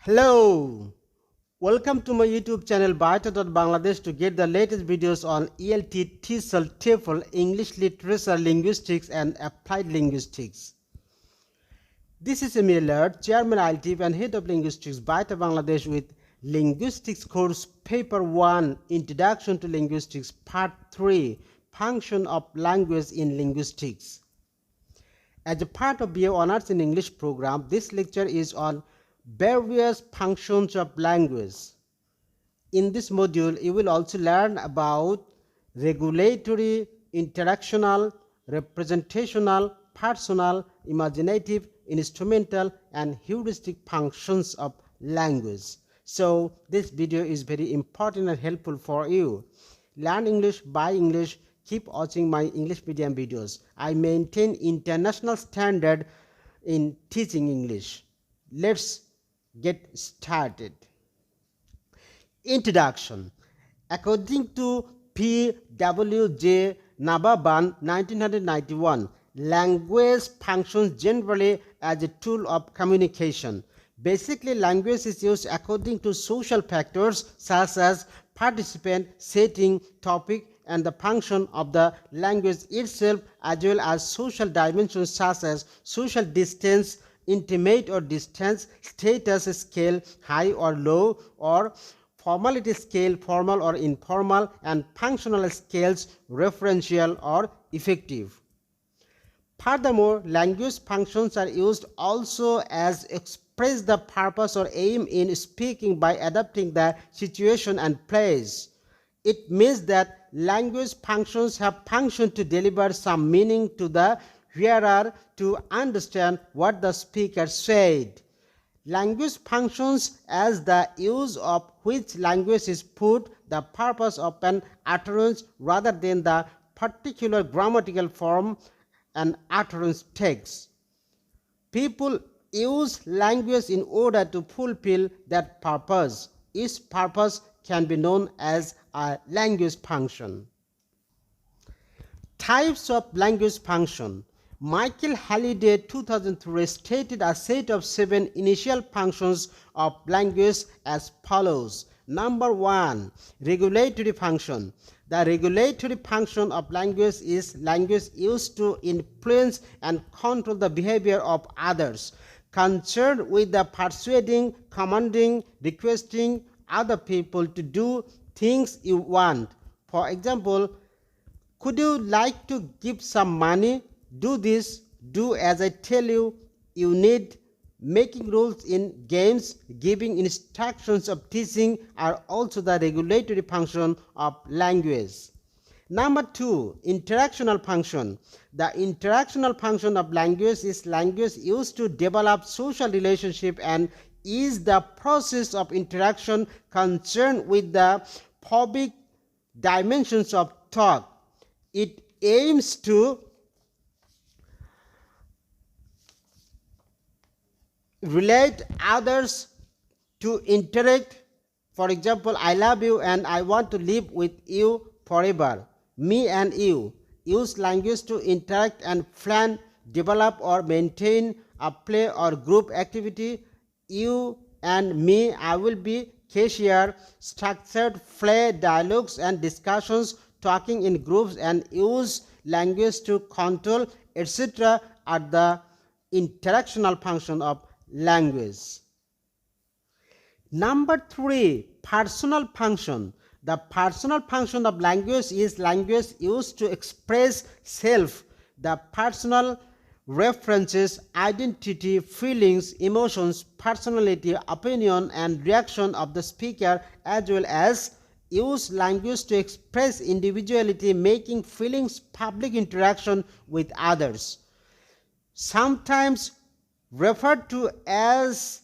Hello, welcome to my YouTube channel Bangladesh to get the latest videos on ELT, TESOL, TEFL, English Literature, Linguistics and Applied Linguistics. This is Emil, Chairman IELT and Head of Linguistics Bangladesh with Linguistics Course Paper 1, Introduction to Linguistics, Part 3, Function of Language in Linguistics. As a part of BA Honours in English program, this lecture is on various functions of language. In this module, you will also learn about regulatory, interactional, representational, personal, imaginative, instrumental, and heuristic functions of language. So this video is very important and helpful for you. Learn English, buy English, keep watching my English medium videos. I maintain international standard in teaching English. Let's get started. Introduction. According to P.W.J. Nababan 1991, language functions generally as a tool of communication. Basically, language is used according to social factors such as participant, setting, topic, and the function of the language itself, as well as social dimensions such as social distance, intimate or distance, status scale, high or low, or formality scale, formal or informal, and functional scales, referential or effective. Furthermore, language functions are used also as express the purpose or aim in speaking by adapting the situation and place. It means that language functions have function to deliver some meaning to the hearer to understand what the speaker said. Language functions as the use of which language is put the purpose of an utterance rather than the particular grammatical form an utterance takes. People use language in order to fulfill that purpose. Each purpose can be known as a language function. Types of language function. Michael Halliday 2003 stated a set of 7 initial functions of language as follows. Number 1, regulatory function. The regulatory function of language is language used to influence and control the behavior of others, concerned with the persuading, commanding, requesting other people to do things you want. For example, could you like to give some money? Do this, do as I tell you, you need. Making rules in games, giving instructions of teaching are also the regulatory function of language. Number 2, interactional function. The interactional function of language is language used to develop social relationship and is the process of interaction concerned with the phobic dimensions of talk. It aims to relate others, to interact. For example, I love you and I want to live with you forever. Me and you. Use language to interact and plan, develop or maintain a play or group activity. You and me, I will be cashier. Structured play, dialogues and discussions, talking in groups and use language to control, etc. are the interactional function of language. Number 3, personal function. The personal function of language is language used to express self. The personal references identity, feelings, emotions, personality, opinion and reaction of the speaker, as well as use language to express individuality, making feelings, public interaction with others. Sometimes referred to as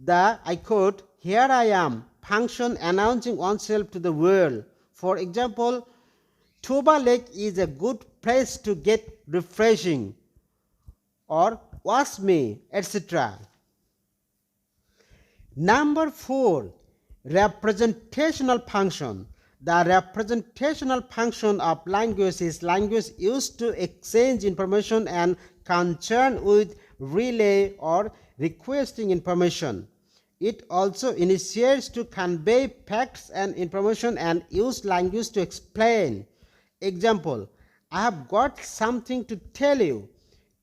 the, I quote, here I am function announcing oneself to the world. For example, Toba Lake is a good place to get refreshing, or wash me, etc. Number 4, representational function. The representational function of language is language used to exchange information and concerned with relay or requesting information. It also initiates to convey facts and information and use language to explain. Example, I have got something to tell you.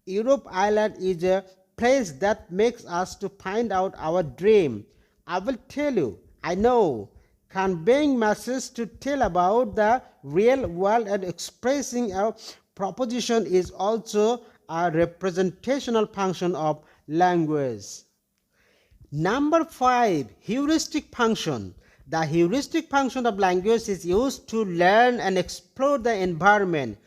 Europe Island is a place that makes us to find out our dream. I will tell you, I know. Conveying messages to tell about the real world and expressing a proposition is also a representational function of language. Number 5, heuristic function. The heuristic function of language is used to learn and explore the environment.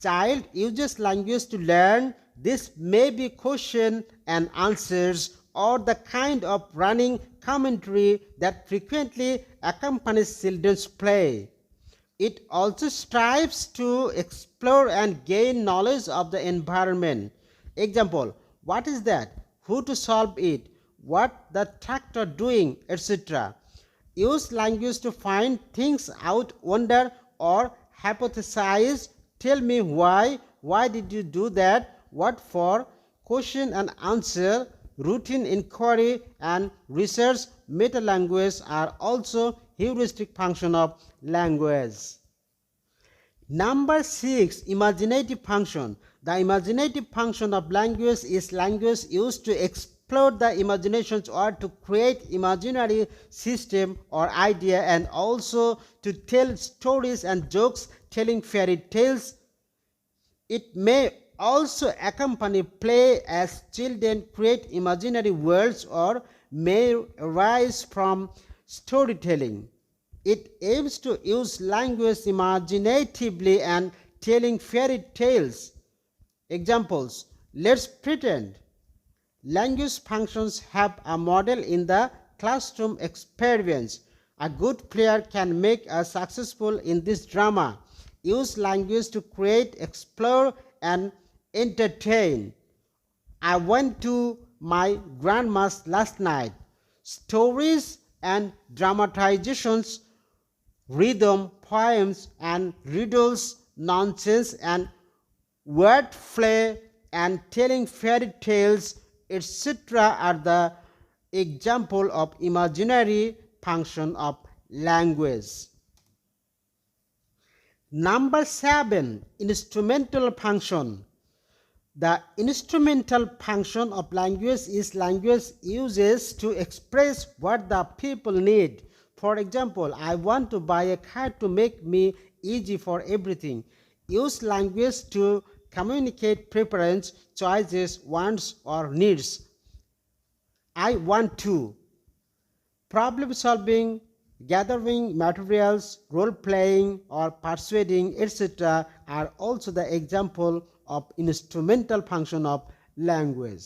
Child uses language to learn. This may be question and answers or the kind of running commentary that frequently accompanies children's play. It also strives to explore and gain knowledge of the environment. Example, what is that? Who to solve it? What the tractor doing, etc. Use language to find things out, wonder or hypothesize. Tell me why did you do that, what for, question and answer, routine inquiry and research. Meta-language are also heuristic function of language. Number 6, imaginative function. The imaginative function of language is language used to explore the imaginations or to create imaginary system or idea, and also to tell stories and jokes, telling fairy tales. It may also accompany play as children create imaginary worlds or may arise from storytelling. It aims to use language imaginatively and telling fairy tales. Examples, let's pretend. Language functions have a model in the classroom experience. A good player can make us successful in this drama. Use language to create, explore, and entertain. I went to my grandma's last night. Stories and dramatizations, rhythm, poems and riddles, nonsense and wordplay, and telling fairy tales, etc. are the example of imaginary function of language. Number 7, instrumental function. The instrumental function of language is language uses to express what the people need. For example, I want to buy a car to make me easy for everything. Use language to communicate preference, choices, wants or needs. I want to. Problem solving, gathering materials, role playing or persuading, etc. are also the example of instrumental function of language.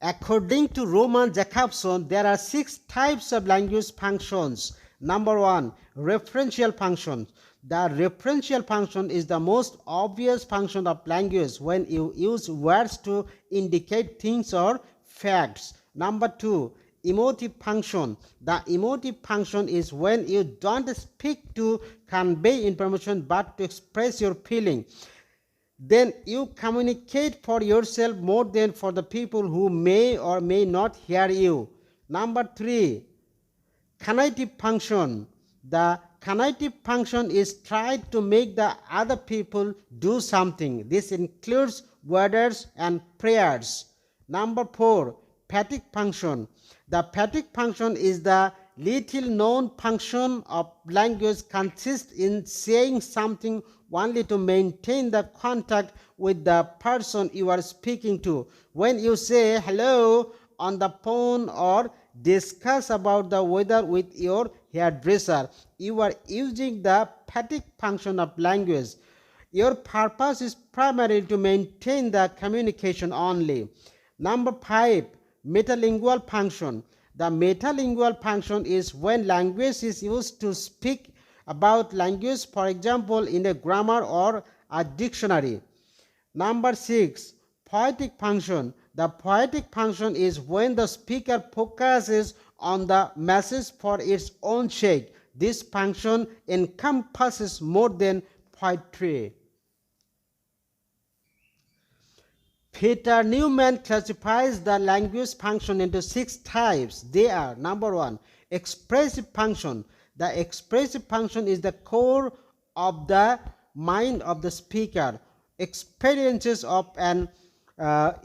According to Roman Jacobson, there are 6 types of language functions. Number 1, referential function. The referential function is the most obvious function of language when you use words to indicate things or facts. Number 2, emotive function. The emotive function is when you don't speak to convey information but to express your feeling. Then you communicate for yourself more than for the people who may or may not hear you. Number 3, conative function. The conative function is tried to make the other people do something. This includes words and prayers. Number 4, emphatic function. The emphatic function is the little known function of language, consists in saying something only to maintain the contact with the person you are speaking to. When you say hello on the phone or discuss about the weather with your hairdresser, you are using the emphatic function of language. Your purpose is primarily to maintain the communication only. Number 5, metalingual function. The metalingual function is when language is used to speak about language, for example, in a grammar or a dictionary. Number 6, poetic function. The poetic function is when the speaker focuses on the message for its own sake. This function encompasses more than poetry. Peter Newman classifies the language function into 6 types. They are: number 1, expressive function. The expressive function is the core of the mind of the speaker. Experiences of an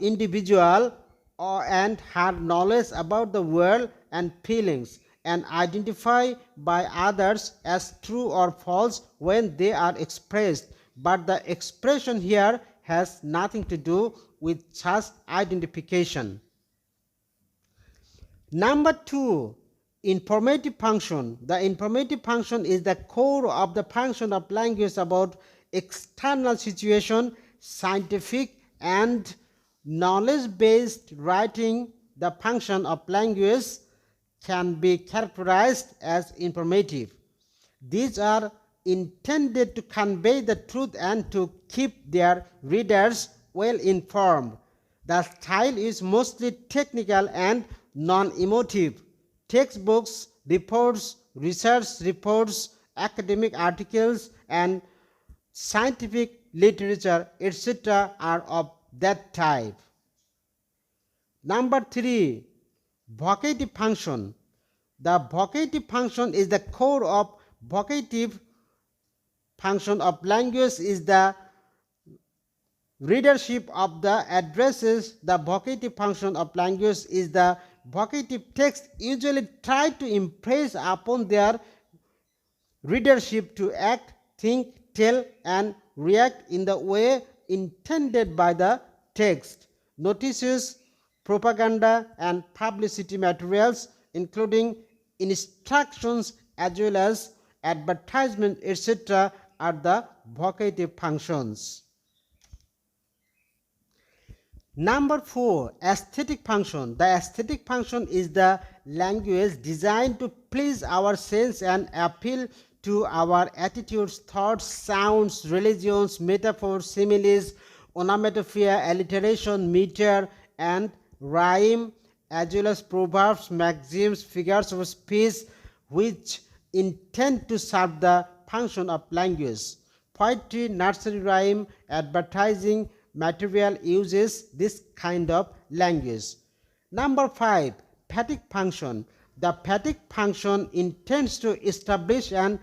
individual and her knowledge about the world and feelings, and identified by others as true or false when they are expressed. But the expression here has nothing to do with such identification. Number 2, informative function. The informative function is the core of the function of language about external situation, scientific and knowledge-based writing. The function of language can be characterized as informative. These are intended to convey the truth and to keep their readers well informed. The style is mostly technical and non-emotive. Textbooks, reports, research reports, academic articles, and scientific literature, etc. are of that type. Number 3, vocative function. The vocative function is the core of vocative function of language is the readership of the addresses. The vocative function of language is the vocative text usually try to impress upon their readership to act, think, tell, and react in the way intended by the text. Notices, propaganda, and publicity materials, including instructions as well as advertisement, etc., are the vocative functions. Number 4, aesthetic function. The aesthetic function is the language designed to please our sense and appeal to our attitudes, thoughts, sounds, religions, metaphors, similes, onomatopoeia, alliteration, meter, and rhyme, as well as proverbs, maxims, figures of speech, which intend to serve the function of language. Poetry, nursery rhyme, advertising material uses this kind of language. Number 5, pathetic function. The pathetic function intends to establish an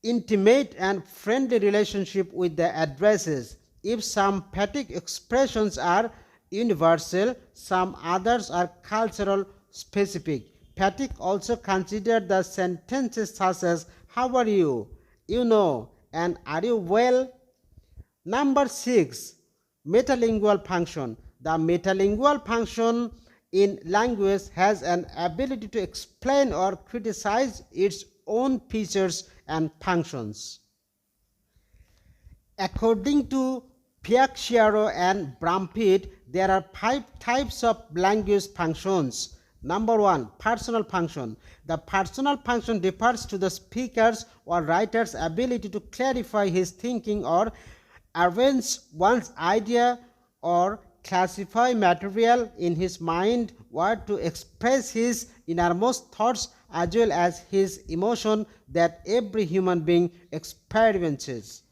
intimate and friendly relationship with the addresses. If some pathetic expressions are universal, some others are cultural specific. Pathetic also consider the sentences such as "How are you?" "You know," and "Are you well?" Number 6, metalingual function. The metalingual function in language has an ability to explain or criticize its own features and functions. According to Piaxiaro and Brumfitt, there are 5 types of language functions. Number 1, personal function. The personal function refers to the speaker's or writer's ability to clarify his thinking or arrange one's idea or classify material in his mind or to express his innermost thoughts as well as his emotion that every human being experiences.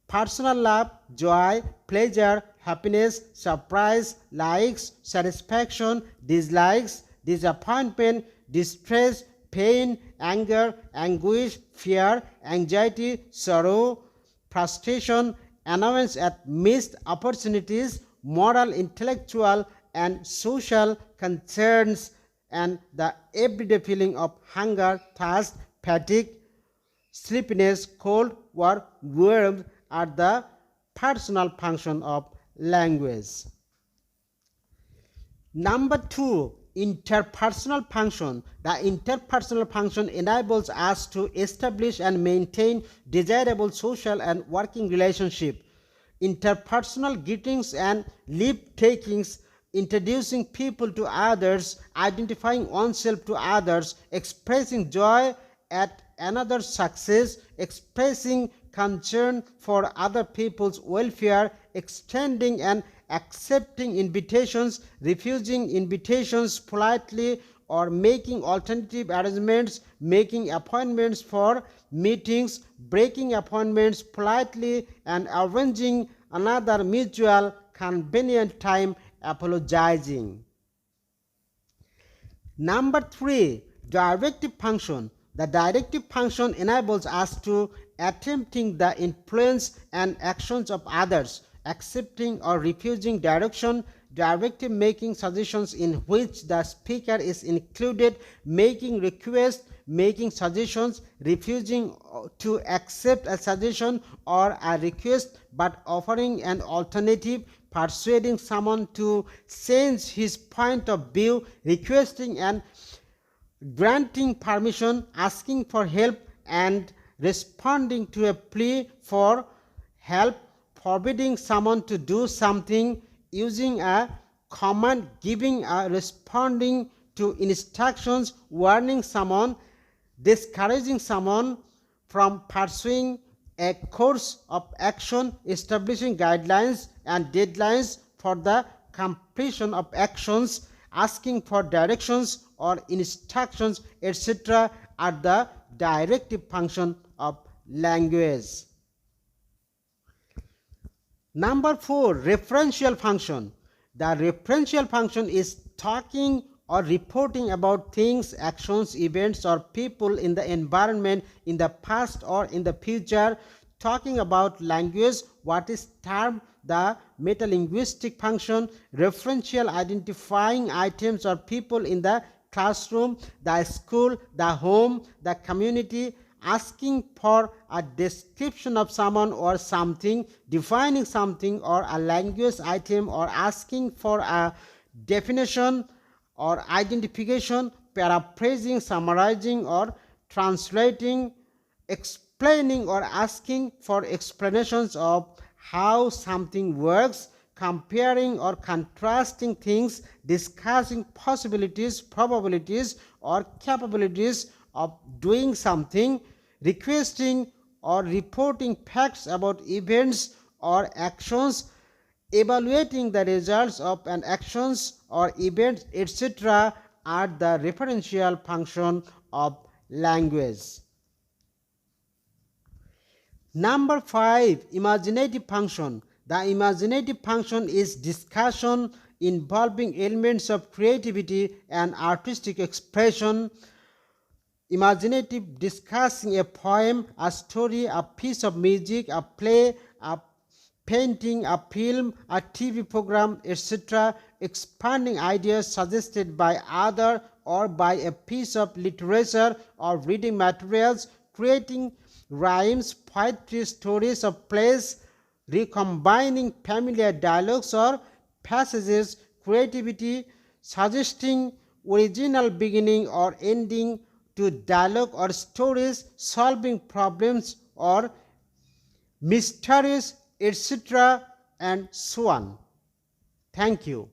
Personal love, joy, pleasure, happiness, surprise, likes, satisfaction, dislikes, disappointment, distress, pain, anger, anguish, fear, anxiety, sorrow, frustration, annoyance at missed opportunities, moral, intellectual, and social concerns, and the everyday feeling of hunger, thirst, fatigue, sleepiness, cold, or warmth are the personal function of language. Number 2, interpersonal function. The interpersonal function enables us to establish and maintain desirable social and working relationship. Interpersonal greetings and leave-takings, introducing people to others, identifying oneself to others, expressing joy at another's success, expressing concern for other people's welfare, extending and accepting invitations, refusing invitations politely, or making alternative arrangements, making appointments for meetings, breaking appointments politely, and arranging another mutual convenient time apologizing. Number 3, directive function. The directive function enables us to attempting the influence and actions of others, accepting or refusing direction, directive making suggestions in which the speaker is included, making requests, making suggestions, refusing to accept a suggestion or a request but offering an alternative, persuading someone to change his point of view, requesting and granting permission, asking for help and responding to a plea for help, forbidding someone to do something, using a command, giving a responding to instructions, warning someone, discouraging someone from pursuing a course of action, establishing guidelines and deadlines for the completion of actions, asking for directions or instructions, etc. are the directive function of language. Number 4, referential function. The referential function is talking or reporting about things, actions, events or people in the environment in the past or in the future. Talking about language, what is termed the metalinguistic function. Referential, identifying items or people in the classroom, the school, the home, the community, asking for a description of someone or something, defining something or a language item, or asking for a definition or identification, paraphrasing, summarizing or translating, explaining or asking for explanations of how something works, comparing or contrasting things, discussing possibilities, probabilities or capabilities of doing something, requesting or reporting facts about events or actions, evaluating the results of an actions or events, etc. are the referential function of language. Number 5, imaginative function. The imaginative function is discussion involving elements of creativity and artistic expression. Imaginative, discussing a poem, a story, a piece of music, a play, a painting, a film, a TV program, etc. Expanding ideas suggested by other or by a piece of literature or reading materials, creating rhymes, poetry, stories of plays, recombining familiar dialogues or passages, creativity, suggesting original beginning or ending to dialogue or stories, solving problems or mysteries, etc. and so on. Thank you.